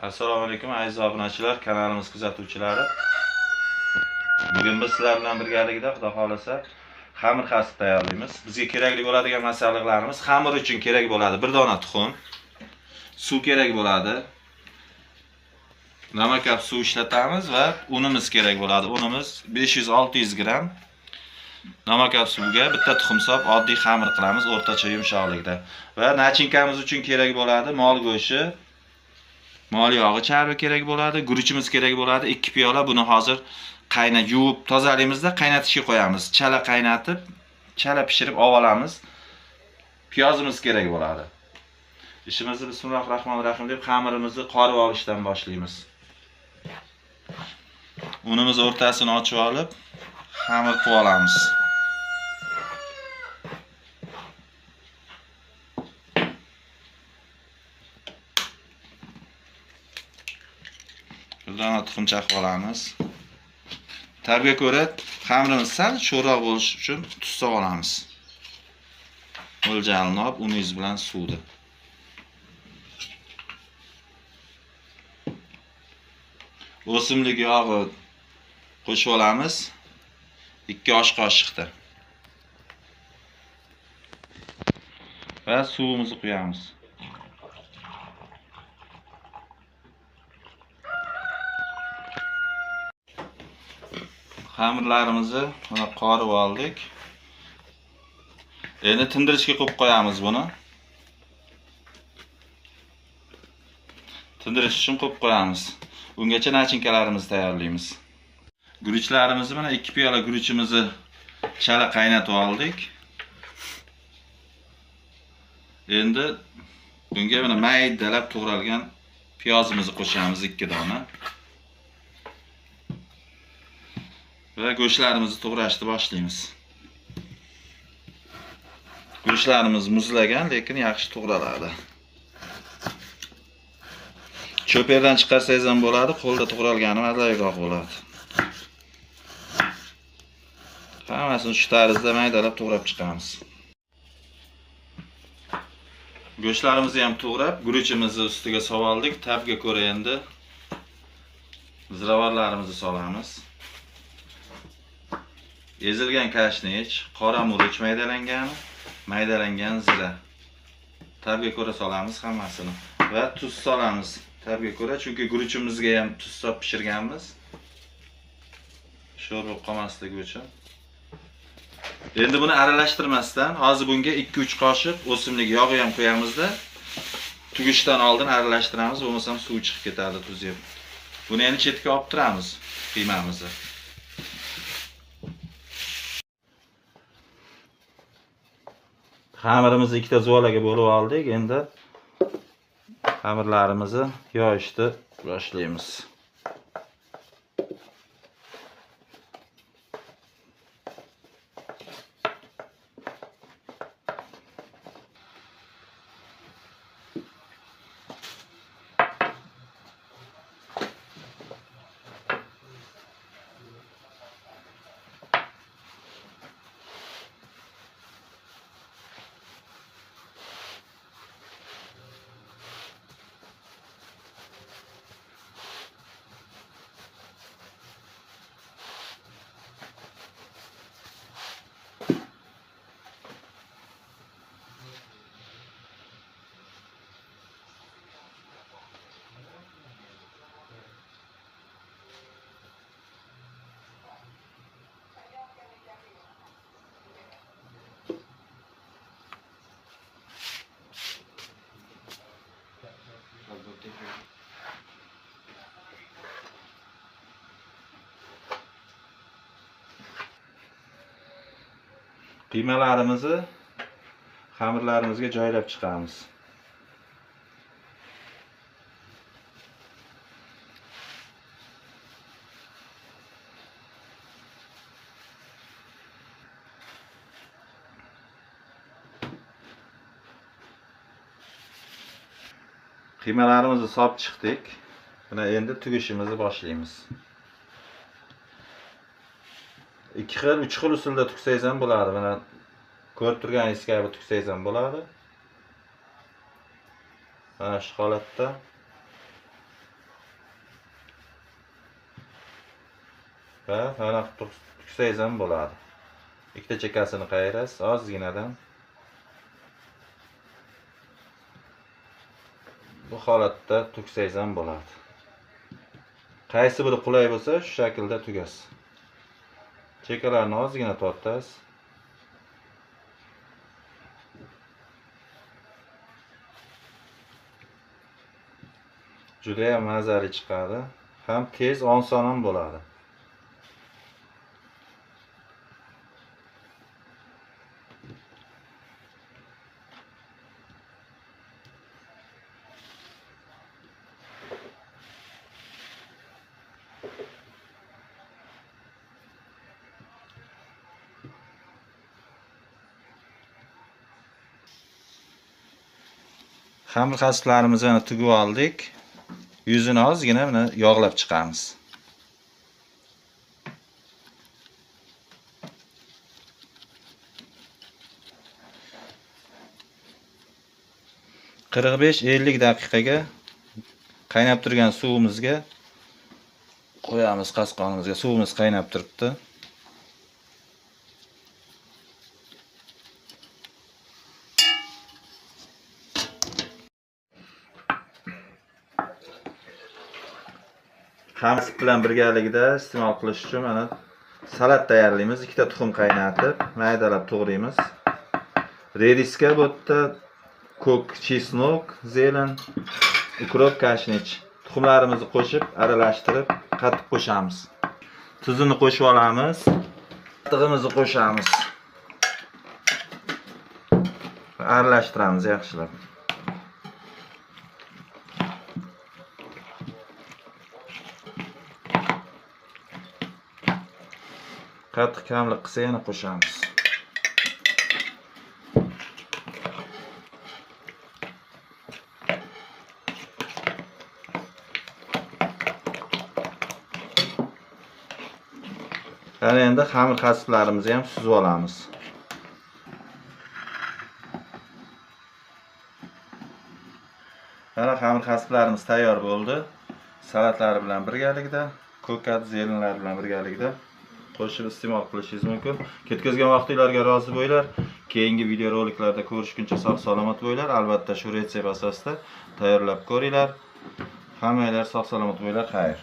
Assalomu alaykum aziz obunachilar, kanalimiz kuzatuvchilari. Bugun biz sizlar bilan birgalikda Xudo xolasa xamir qasib tayyorlaymiz. Bizga kerakli bo'ladigan masalliqlarimiz: xamir uchun kerak bo'ladi 1 dona tuxum, suv kerak bo'ladi. Namakab suv ishlatamiz va unimiz kerak bo'ladi. Unimiz 500-600 gram. Namakab suvga bitta tuxum solib oddiy xamir qilamiz o'rtacha yumshoqlikda. Va nachinkamiz uchun kerak bo'ladi mol go'shti, mol yog'i charvi kerak bo'ladi, guruchimiz kerak bo'ladi 2 piyola. Buni hozir yuvib tozalaymizda qaynatishga qo'yamiz. Chala qaynatib, chala pishirib olamiz. Piyozimiz kerak bo'ladi. Ishimizni bismillahirrohmanirrohim deb xamirimizni qorib olishdan boshlaymiz. Unimiz o'rtasini ochib olib, xamir qilib olamiz. Birdan tuxum chaqib olamiz. Tabga ko'ra xamirimiz sal sho'rroq bo'lishi uchun tuz solib olamiz. O'ljani olib, uningiz bilan suvni. O'simlik yog'i qo'shib olamiz. 2 osh qoshiqda. Va suvimizni quyamiz. Xamirlarimizni mana qorib oldik. Endi tindirishga qo'yib qo'yamiz buni. Tindirish uchun qo'yib qo'yamiz. Ungacha nachinkalarimizni tayyorlaymiz. Guruchlarimizni mana 2 piyola guruchimizni chala qaynatib oldik. Endi bunga mana maydalab to'g'ralgan piyozimizni qo'shamiz 2 dona. Va go'shtlarimizni to'g'rashni boshlaymiz. Go'shtlarimiz muzlagan, lekin yaxshi to'g'raladi. Cho'perdan chiqarsangiz ham bo'ladi, qo'lda to'g'ralgani mazaliroq bo'ladi. Hammasini shu tarzda maydalab to'g'rab chiqamiz. Go'shtlarimizni ham to'g'rab, guruchimizni ustiga solib oldik. Tabga ko'ra endi ziravorlarimizni solamiz. Ezilgan kashnich, qora murch maydalangan zira. Tabga ko'ra solamiz hammasini va tuz solamiz. Tabga ko'ra, chunki guruchimizga ham tuz solib pishirganmiz. Sho'r bo'lib qolmasligi uchun. Endi buni aralashtirmasdan, hozir bunga 2-3 qoshiq o'simlik yog'i ham qo'yamizda, tugishdan oldin aralashtiramiz, bo'lmasam suv chiqib ketadi tuz yeb. Buni endi chetga olib turamiz qiymamizni. Xamirimizni ikkita zuvolaga bo'lib oldik. Endi xamirlarimizni yoyishni boshlaymiz. Qiymalarimizni xamirlarimizga joylab chiqamiz. Qiymalarimizni solib chiqdik. Mana endi tugishimizni boshlaymiz. 2 xil, 3 xil usulda tuksangiz ham bo'ladi. Mana ko'rib turganingiz kabi tuksangiz ham bo'ladi. Mana shu holatda va mana tuksangiz ham bo'ladi. Ikkita chekkasini qayirasiz ozginadan. Bu holatda tuksangiz ham bo'ladi. Qaysi biri qulay bo'lsa, shu shaklda tugasiz. Chekkalarni ozgina tortasiz. Juda ham mazali chiqadi, ham tez, oson ham bo'ladi. Xamir qasiblarimizni yana tugib oldik. Yuzini ozgina buni yog'lab chiqamiz. Qirq 50 daqiqaga qaynab turgan suvimizga qo'yamiz, qasqonimizga. Suvimiz qaynab turibdi. Xamir bilan birgalikda iste'mol qilish uchun mana salat tayyorlaymiz. Ikkita tuxum qaynatib, maydalab to'g'raymiz. Rediska bu yerda ko'k chesnok, zelen, ukrop, kashnich. Tuxumlarimizni qo'shib, aralashtirib, qattiq qo'shamiz. Tuzini qo'shib olamiz. Qattig'imizni qo'shamiz. Aralashtiramiz yaxshilab. Qattiq kamlik qilsa yana qo'shamiz. Yana endi xamir qasiblarimizni ham suzib olamiz. Mana xamir qasiblarimiz tayyor bo'ldi. Salatlari bilan birgalikda, ko'kat, zelenlar bilan birgalikda qo'shib iste'mol qilishingiz mumkin. Ketkazgan vaqtingizga rozi bo'linglar. Keyingi videoroliklarda ko'rishguncha sog' salomat bo'linglar. Albatta shu retsept asosida tayyorlab ko'ringlar. Hammanglar sog' salomat bo'linglar. Xayr.